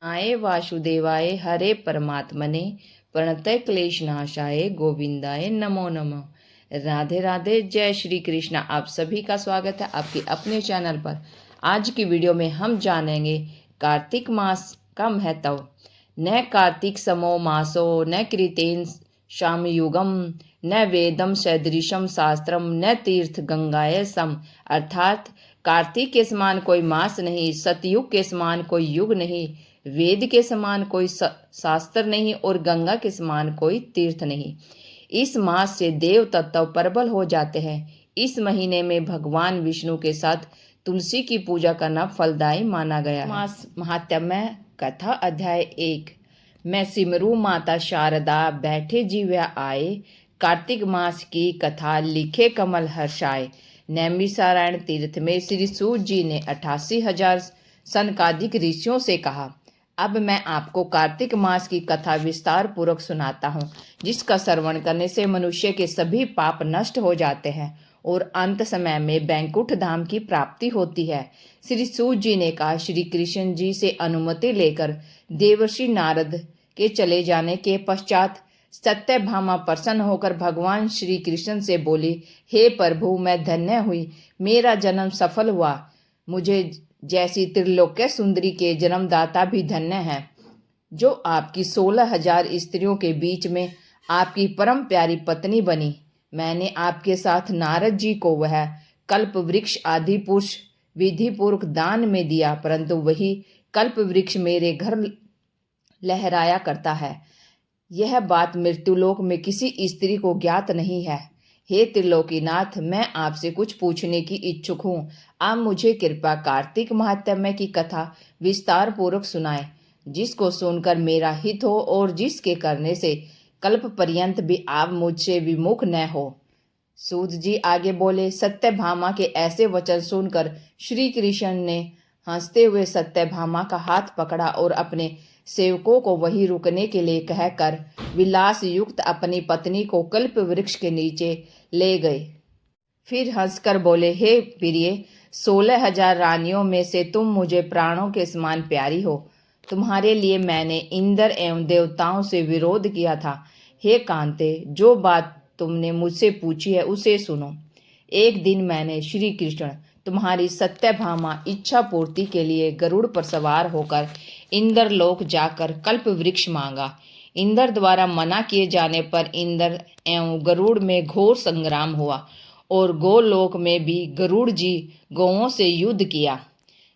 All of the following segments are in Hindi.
आय वासुदेवाय हरे परमात्मने प्रणतय क्लेशनाशाय गोविंदाय नमो नमः। राधे राधे, जय श्री कृष्ण। आप सभी का स्वागत है आपके अपने चैनल पर। आज की वीडियो में हम जानेंगे कार्तिक मास का महत्व। न कार्तिक समो मासो न कृतेन शामयुगम न वेदम सदृशम शास्त्रम न तीर्थ गंगाय सम। अर्थात कार्तिक के समान कोई मास नहीं, सतयुग के समान कोई युग नहीं, वेद के समान कोई शास्त्र नहीं और गंगा के समान कोई तीर्थ नहीं। इस मास से देव तत्व प्रबल हो जाते हैं। इस महीने में भगवान विष्णु के साथ तुलसी की पूजा करना फलदायी माना गया है। मास महात्म्य कथा अध्याय 1। मैं सिमरू माता शारदा बैठे जीव्या आए, कार्तिक मास की कथा लिखे कमल हर्षाए। नैमिषारण्य तीर्थ में श्री सूत जी ने 88,000 सनकादिक ऋषियों से कहा, अब मैं आपको कार्तिक मास की कथा विस्तार पूर्वक सुनाता हूँ, जिसका श्रवण करने से मनुष्य के सभी पाप नष्ट हो जाते हैं और अंत समय में वैकुंठ धाम की प्राप्ति होती है। श्री सूत जी ने कहा, श्री कृष्ण जी से अनुमति लेकर देवर्षि नारद के चले जाने के पश्चात सत्यभामा प्रसन्न होकर भगवान श्री कृष्ण से बोली, हे प्रभु, मैं धन्य हुई, मेरा जन्म सफल हुआ। मुझे जैसी त्रिलोक्य सुंदरी के जन्मदाता भी धन्य है, जो आपकी 16,000 स्त्रियों के बीच में आपकी परम प्यारी पत्नी बनी। मैंने आपके साथ नारद जी को वह कल्प वृक्ष आदि पुरुष विधि पूर्वक दान में दिया, परंतु वही कल्प वृक्ष मेरे घर लहराया करता है। यह बात मृत्युलोक में किसी स्त्री को ज्ञात नहीं है। हे त्रिलोकीनाथ, मैं आपसे कुछ पूछने की इच्छुक हूँ। आप मुझे कृपा कार्तिक महात्म्य की कथा विस्तार पूर्वक सुनाएं, जिसको सुनकर मेरा हित हो और जिसके करने से कल्प पर्यंत भी आप मुझसे विमुख न हो। सूत जी आगे बोले, सत्यभामा के ऐसे वचन सुनकर श्री कृष्ण ने हंसते हुए सत्यभामा का हाथ पकड़ा और अपने सेवकों को वहीं रुकने के लिए कहकर विलास युक्त अपनी पत्नी को कल्प वृक्ष के नीचे ले गए। फिर हंसकर बोले, हे प्रिय, 16,000 रानियों में से तुम मुझे प्राणों के समान प्यारी हो। तुम्हारे लिए मैंने इंद्र एवं देवताओं से विरोध किया था। हे कांते, जो बात तुमने मुझसे पूछी है उसे सुनो। एक दिन मैंने श्री कृष्ण तुम्हारी सत्यभामा इच्छा पूर्ति के लिए गरुड़ पर सवार होकर इंद्र लोक जाकर कल्प वृक्ष मांगा। इंद्र द्वारा मना किए जाने पर इंद्र एवं गरुड़ में घोर संग्राम हुआ और गोलोक में भी गरुड़ जी गौओं से युद्ध किया।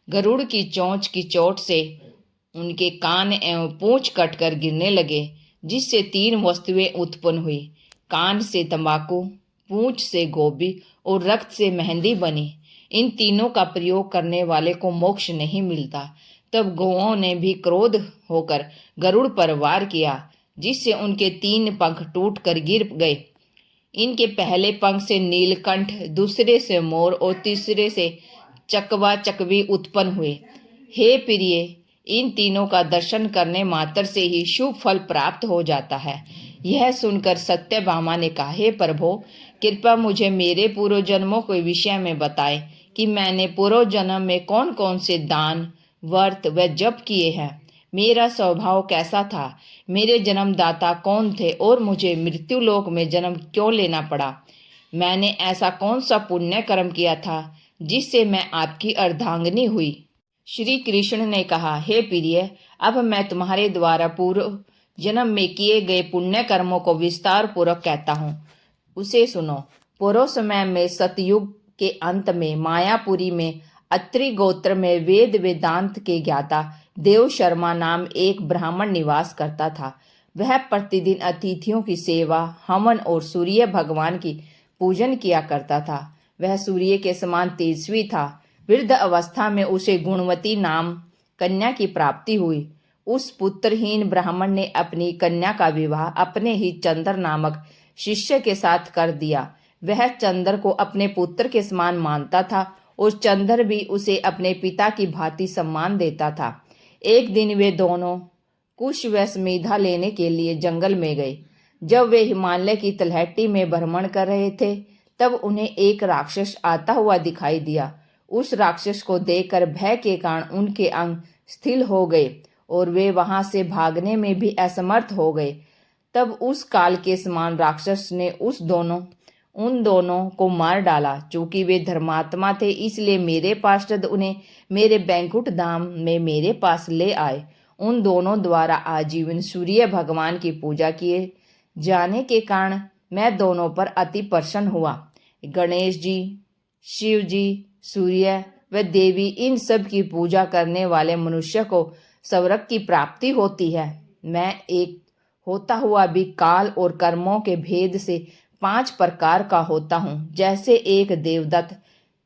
गरुड़ की चोंच की चोट से उनके कान एवं पूंछ कटकर गिरने लगे, जिससे 3 वस्तुएं उत्पन्न हुई। कान से तंबाकू, पूंछ से गोभी और रक्त से मेहंदी बनी। इन तीनों का प्रयोग करने वाले को मोक्ष नहीं मिलता। तब गौओं ने भी क्रोध होकर गरुड़ पर वार किया, जिससे उनके 3 पंख टूटकर गिर गए। इनके पहले पंख से नीलकंठ, दूसरे से मोर और तीसरे से चकवा चकवी उत्पन्न हुए। हे प्रिय, इन तीनों का दर्शन करने मात्र से ही शुभ फल प्राप्त हो जाता है। यह सुनकर सत्यभामा ने कहा, हे प्रभो, कृपया मुझे मेरे पूर्व जन्मों के विषय में बताएं कि मैंने पूर्व जन्म में कौन कौन से दान, व्रत व जप किए हैं। मेरा स्वभाव कैसा था, मेरे जन्मदाता कौन थे और मुझे मृत्युलोक में जन्म क्यों लेना पड़ा। मैंने ऐसा कौन सा पुण्य कर्म किया था जिससे मैं आपकी अर्धांगिनी हुई। श्री कृष्ण ने कहा, हे प्रिय, अब मैं तुम्हारे द्वारा पूर्व जन्म में किए गए पुण्य कर्मों को विस्तार पूर्वक कहता हूँ, उसे सुनो। पूर्व समय में सतयुग के अंत में मायापुरी में अत्रि गोत्र में वेद वेदांत के ज्ञाता देव शर्मा नाम एक ब्राह्मण निवास करता था। वह प्रतिदिन अतिथियों की सेवा, हवन और सूर्य भगवान की पूजन किया करता था। वह सूर्य के समान तेजस्वी था। वृद्ध अवस्था में उसे गुणवती नाम कन्या की प्राप्ति हुई। उस पुत्रहीन ब्राह्मण ने अपनी कन्या का विवाह अपने ही चंद्र नामक शिष्य के साथ कर दिया। वह चंद्र को अपने पुत्र के समान मानता था और चंद्र भी उसे अपने पिता की भांति सम्मान देता था। एक दिन वे दोनों कुश व स्मेधा लेने के लिए जंगल में गए। जब वे हिमालय की तलहटी में भ्रमण कर रहे थे, तब उन्हें एक राक्षस आता हुआ दिखाई दिया। उस राक्षस को देखकर भय के कारण उनके अंग स्थिर हो गए और वे वहां से भागने में भी असमर्थ हो गए। तब उस काल के समान राक्षस ने उन दोनों को मार डाला। चूंकि वे धर्मात्मा थे, इसलिए मेरे पार्षद उन्हें मेरे बैंकुट धाम में मेरे पास ले आए। उन दोनों द्वारा आजीवन सूर्य भगवान की पूजा किए जाने के कारण मैं दोनों पर अति प्रसन्न हुआ। गणेश जी, शिव जी, सूर्य व देवी, इन सब की पूजा करने वाले मनुष्य को स्वर्ग की प्राप्ति होती है। मैं एक होता हुआ भी काल और कर्मों के भेद से 5 प्रकार का होता हूँ। जैसे एक देवदत्त,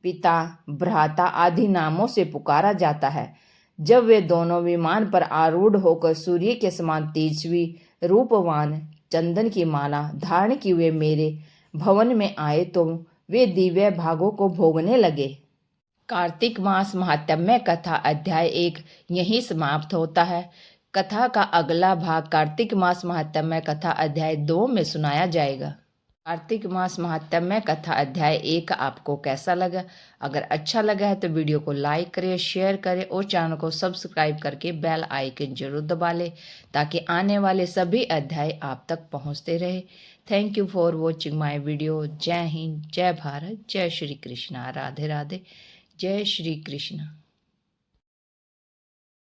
पिता, भ्राता आदि नामों से पुकारा जाता है। जब वे दोनों विमान पर आरूढ़ होकर सूर्य के समान तेजस्वी, रूपवान, चंदन की माला धारण किए हुए मेरे भवन में आए तो वे दिव्य भागों को भोगने लगे। कार्तिक मास महात्म्य कथा अध्याय 1 यहीं समाप्त होता है। कथा का अगला भाग कार्तिक मास महात्म्य कथा अध्याय 2 में सुनाया जाएगा। कार्तिक मास महात्म्य कथा अध्याय 1 आपको कैसा लगा? अगर अच्छा लगा है तो वीडियो को लाइक करें, शेयर करें और चैनल को सब्सक्राइब करके बेल आइकन जरूर दबा लें ताकि आने वाले सभी अध्याय आप तक पहुंचते रहे। Thank you for watching my video. जय हिंद, जय भारत, जय श्री कृष्णा। राधे राधे, जय श्री कृष्ण।